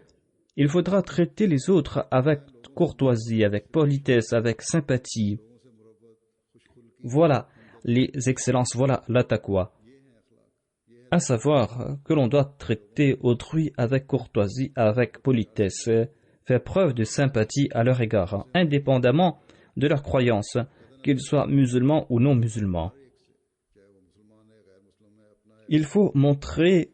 Il faudra traiter les autres avec courtoisie, avec politesse, avec sympathie. Voilà les excellences, voilà la taqwa. À savoir que l'on doit traiter autrui avec courtoisie, avec politesse, faire preuve de sympathie à leur égard, indépendamment de leur croyance, qu'ils soient musulmans ou non musulmans. Il faut montrer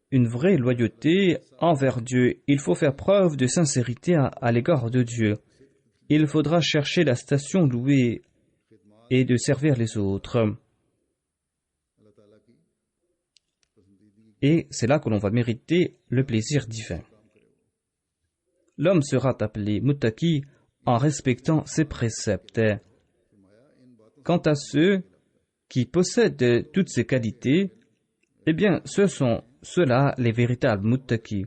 une vraie loyauté envers Dieu. Il faut faire preuve de sincérité à l'égard de Dieu. Il faudra chercher la station louée et de servir les autres. Et c'est là que l'on va mériter le plaisir divin. L'homme sera appelé muttaqi en respectant ses préceptes. Quant à ceux qui possèdent toutes ces qualités, eh bien, ce sont ceux-là les véritables muttaqi.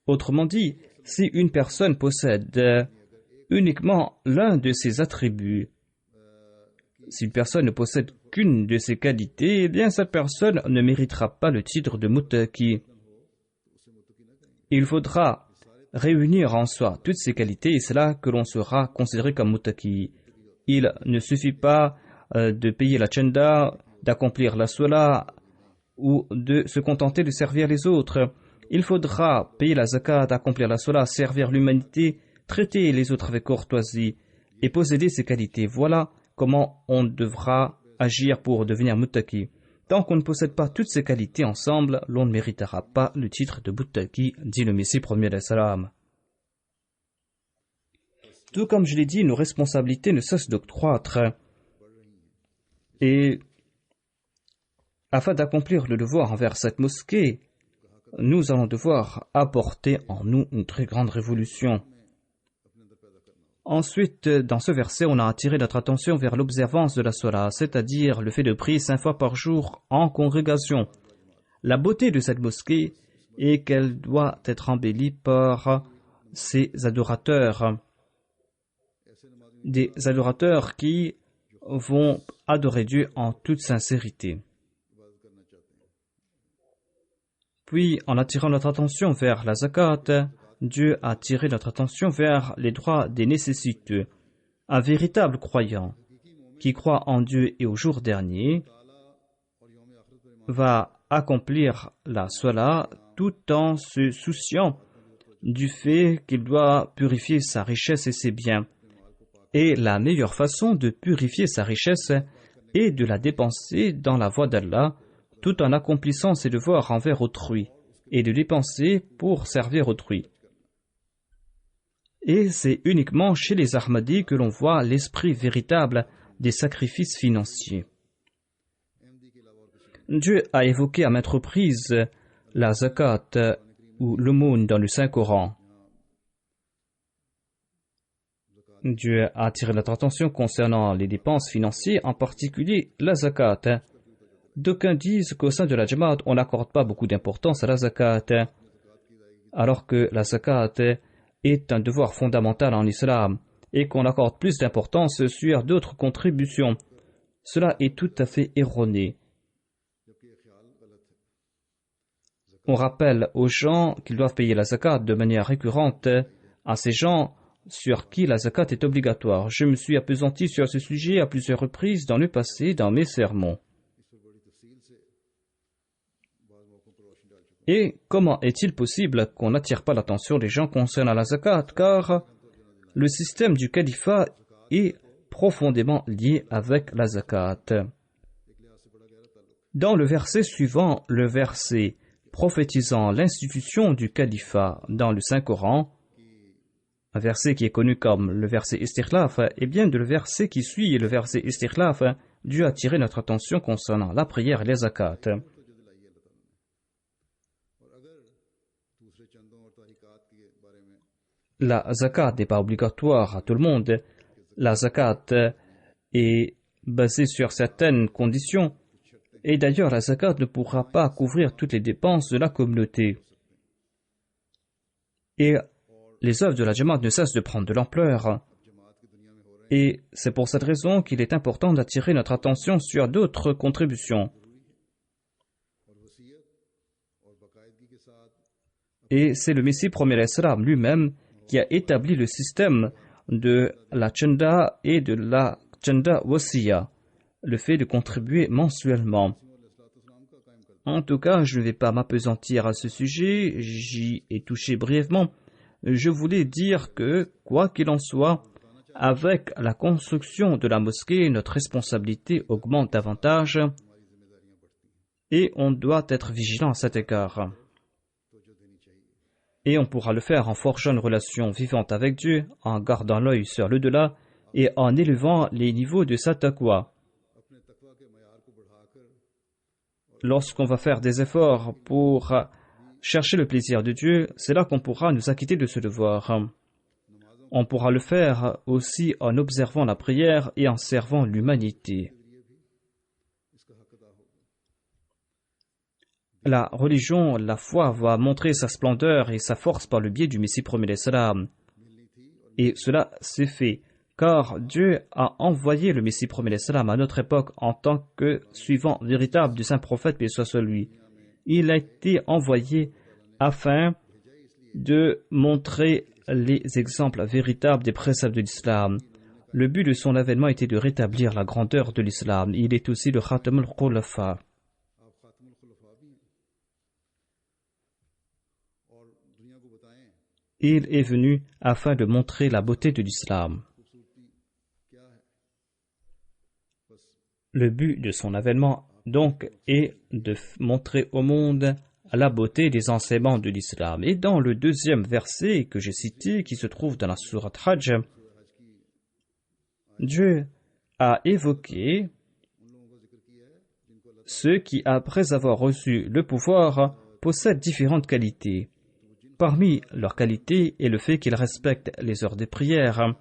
Autrement dit, si une personne possède uniquement l'un de ces attributs, si une personne ne possède qu'une de ces qualités, eh bien cette personne ne méritera pas le titre de muttaqi. Il faudra réunir en soi toutes ces qualités et c'est là que l'on sera considéré comme muttaqi. Il ne suffit pas de payer la chanda, d'accomplir la salat ou de se contenter de servir les autres. Il faudra payer la zakat, accomplir la salat, servir l'humanité, traiter les autres avec courtoisie et posséder ces qualités. Voilà comment on devra agir pour devenir muttaqi. Tant qu'on ne possède pas toutes ces qualités ensemble, l'on ne méritera pas le titre de muttaqi, dit le Messie premier alayhi salam. Tout comme je l'ai dit, nos responsabilités ne cessent d'accroître. Et afin d'accomplir le devoir envers cette mosquée, nous allons devoir apporter en nous une très grande révolution. Ensuite, dans ce verset, on a attiré notre attention vers l'observance de la salat, c'est-à-dire le fait de prier 5 fois par jour en congrégation. La beauté de cette mosquée est qu'elle doit être embellie par ses adorateurs. Des adorateurs qui vont adorer Dieu en toute sincérité. Puis, en attirant notre attention vers la zakat, Dieu a attiré notre attention vers les droits des nécessiteux, Un véritable croyant qui croit en Dieu et au jour dernier va accomplir la Salat tout en se souciant du fait qu'il doit purifier sa richesse et ses biens. Et la meilleure façon de purifier sa richesse est de la dépenser dans la voie d'Allah tout en accomplissant ses devoirs envers autrui et de dépenser pour servir autrui. Et c'est uniquement chez les Ahmadis que l'on voit l'esprit véritable des sacrifices financiers. Dieu a évoqué à maintes reprises la zakat ou l'aumône dans le Saint-Coran. Dieu a attiré notre attention concernant les dépenses financières, en particulier la zakat. D'aucuns disent qu'au sein de la Jamaat, on n'accorde pas beaucoup d'importance à la zakat, alors que la zakat est un devoir fondamental en islam et qu'on accorde plus d'importance sur d'autres contributions. Cela est tout à fait erroné. On rappelle aux gens qu'ils doivent payer la zakat de manière récurrente à ces gens sur qui la zakat est obligatoire. Je me suis appesanti sur ce sujet à plusieurs reprises dans le passé dans mes sermons. Et comment est-il possible qu'on n'attire pas l'attention des gens concernant la zakat, car le système du califat est profondément lié avec la zakat. Dans le verset suivant, le verset prophétisant l'institution du califat dans le Saint-Coran, un verset qui est connu comme le verset Istikhlaf, et bien de le verset qui suit le verset Istikhlaf, Dieu a attiré notre attention concernant la prière et les zakats. La zakat n'est pas obligatoire à tout le monde. La zakat est basée sur certaines conditions. Et d'ailleurs, la zakat ne pourra pas couvrir toutes les dépenses de la communauté. Et les œuvres de la Jamaat ne cessent de prendre de l'ampleur. Et c'est pour cette raison qu'il est important d'attirer notre attention sur d'autres contributions. Et c'est le Messie premier Islam lui-même qui a établi le système de la Chanda et de la Chanda Wasiya, le fait de contribuer mensuellement. En tout cas, je ne vais pas m'appesantir à ce sujet, j'y ai touché brièvement. Je voulais dire que, quoi qu'il en soit, avec la construction de la mosquée, notre responsabilité augmente davantage et on doit être vigilant à cet égard. Et on pourra le faire en forgeant une relation vivante avec Dieu, en gardant l'œil sur l'au-delà et en élevant les niveaux de sa taqwa. Lorsqu'on va faire des efforts pour chercher le plaisir de Dieu, c'est là qu'on pourra nous acquitter de ce devoir. On pourra le faire aussi en observant la prière et en servant l'humanité. La religion, la foi va montrer sa splendeur et sa force par le biais du Messie premier salam. Et cela s'est fait, car Dieu a envoyé le Messie premier salam à notre époque en tant que suivant véritable du saint prophète, paix soit sur lui. Il a été envoyé afin de montrer les exemples véritables des préceptes de l'islam. Le but de son avènement était de rétablir la grandeur de l'islam. Il est aussi le Khatam al-Khulafa. Il est venu afin de montrer la beauté de l'islam. Le but de son avènement, donc, est de montrer au monde la beauté des enseignements de l'islam. Et dans le deuxième verset que j'ai cité, qui se trouve dans la sourate Hajj, Dieu a évoqué ceux qui, après avoir reçu le pouvoir, possèdent différentes qualités. Parmi leurs qualités est le fait qu'ils respectent les heures de prière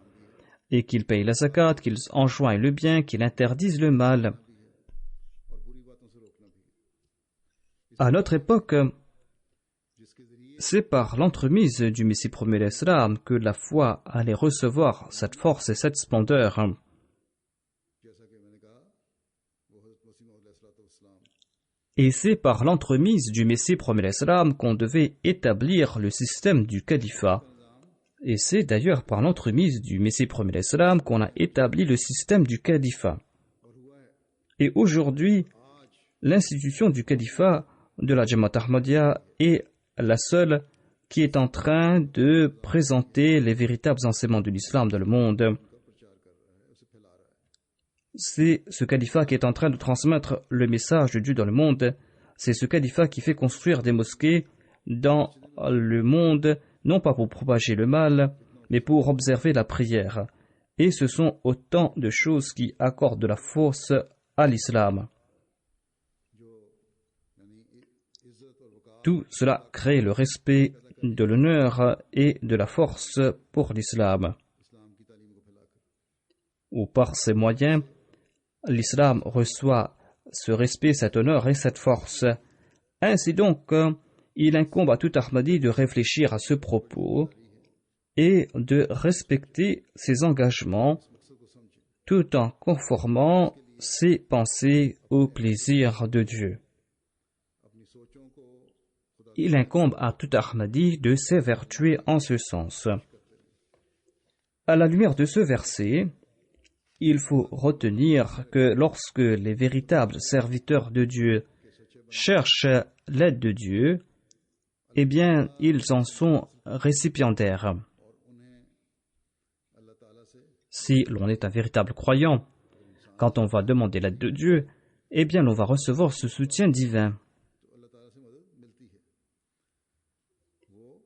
et qu'ils payent la zakat, qu'ils enjoignent le bien, qu'ils interdisent le mal. À notre époque, c'est par l'entremise du Messie premier l'Islam que la foi allait recevoir cette force et cette splendeur. Et c'est par l'entremise du Messie premier l'Islam qu'on devait établir le système du califat. Et c'est d'ailleurs par l'entremise du Messie premier l'Islam qu'on a établi le système du califat. Et aujourd'hui, l'institution du califat de la Jamaat Ahmadiyya est la seule qui est en train de présenter les véritables enseignements de l'islam dans le monde. C'est ce califat qui est en train de transmettre le message de Dieu dans le monde. C'est ce califat qui fait construire des mosquées dans le monde, non pas pour propager le mal, mais pour observer la prière. Et ce sont autant de choses qui accordent de la force à l'islam. Tout cela crée le respect de l'honneur et de la force pour l'islam. Ou par ces moyens, l'islam reçoit ce respect, cet honneur et cette force. Ainsi donc, il incombe à tout Ahmadi de réfléchir à ce propos et de respecter ses engagements tout en conformant ses pensées au plaisir de Dieu. Il incombe à tout Ahmadi de s'évertuer en ce sens. À la lumière de ce verset, il faut retenir que lorsque les véritables serviteurs de Dieu cherchent l'aide de Dieu, eh bien, ils en sont récipiendaires. Si l'on est un véritable croyant, quand on va demander l'aide de Dieu, eh bien, on va recevoir ce soutien divin.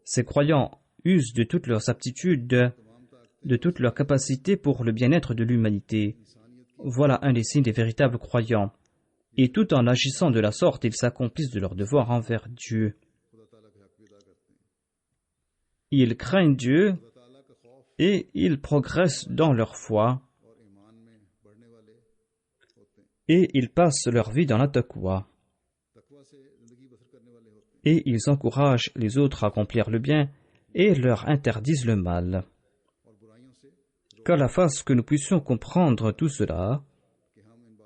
Ces croyants usent de toutes leurs aptitudes, de toutes leurs capacités pour le bien-être de l'humanité. Voilà un des signes des véritables croyants. Et tout en agissant de la sorte, ils s'accomplissent de leur devoir envers Dieu. Ils craignent Dieu et ils progressent dans leur foi et ils passent leur vie dans la taqwa. Et ils encouragent les autres à accomplir le bien et leur interdisent le mal. Qu'Allah fasse que nous puissions comprendre tout cela,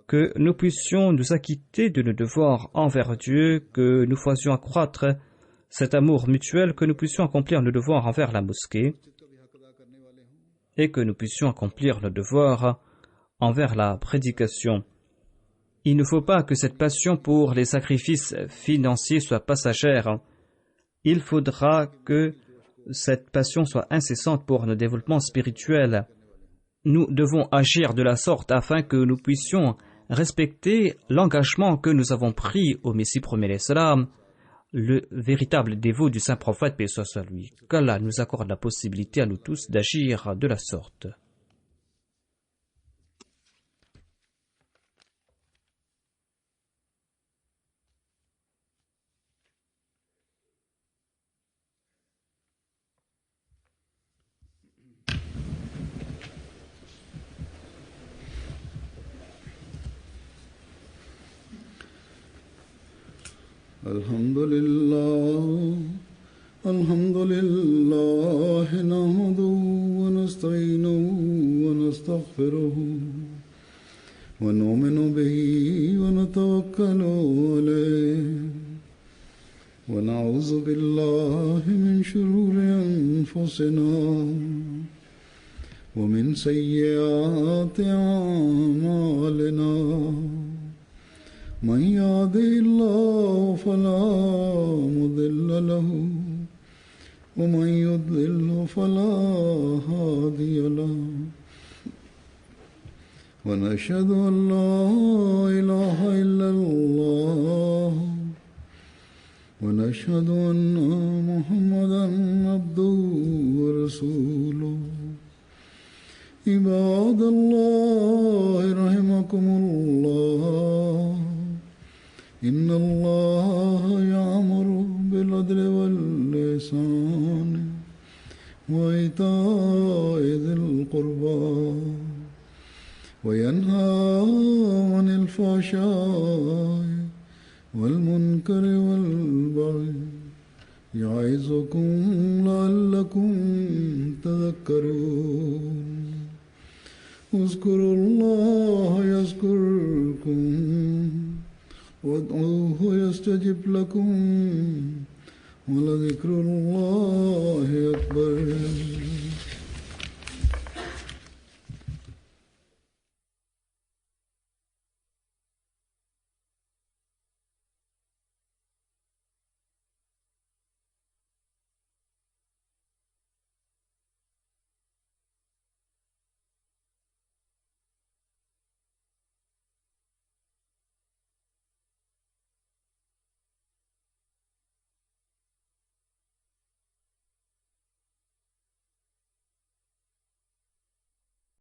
que nous puissions nous acquitter de nos devoirs envers Dieu, que nous fassions accroître cet amour mutuel, que nous puissions accomplir nos devoirs envers la mosquée et que nous puissions accomplir nos devoirs envers la prédication. Il ne faut pas que cette passion pour les sacrifices financiers soit passagère. Il faudra que cette passion soit incessante pour nos développements spirituels. Nous devons agir de la sorte afin que nous puissions respecter l'engagement que nous avons pris au Messie premier l'Islam, le véritable dévot du saint prophète, paix soit sur lui. Qu'Allah nous accorde la possibilité à nous tous d'agir de la sorte. الحمد لله نحمده ونستعينه ونستغفره ونؤمن به ونتوكل عليه ونعوذ بالله من شرور أنفسنا ومن سيئات أعمالنا من يهده الله فلا مضل له ومن يضلل فلا هادي له ونشهد أن لا إله إلا الله ونشهد أن محمدا عبده ورسوله عباد الله رحمكم الله إن الله يأمر بالعدل والإحسان وإيتاء ذي القربى وينهى عن الفحشاء والمنكر والبغي يعظكم لعلكم تذكرون اذكروا الله يذكركم وادعوه يستجب لكم ولذكر الله أكبر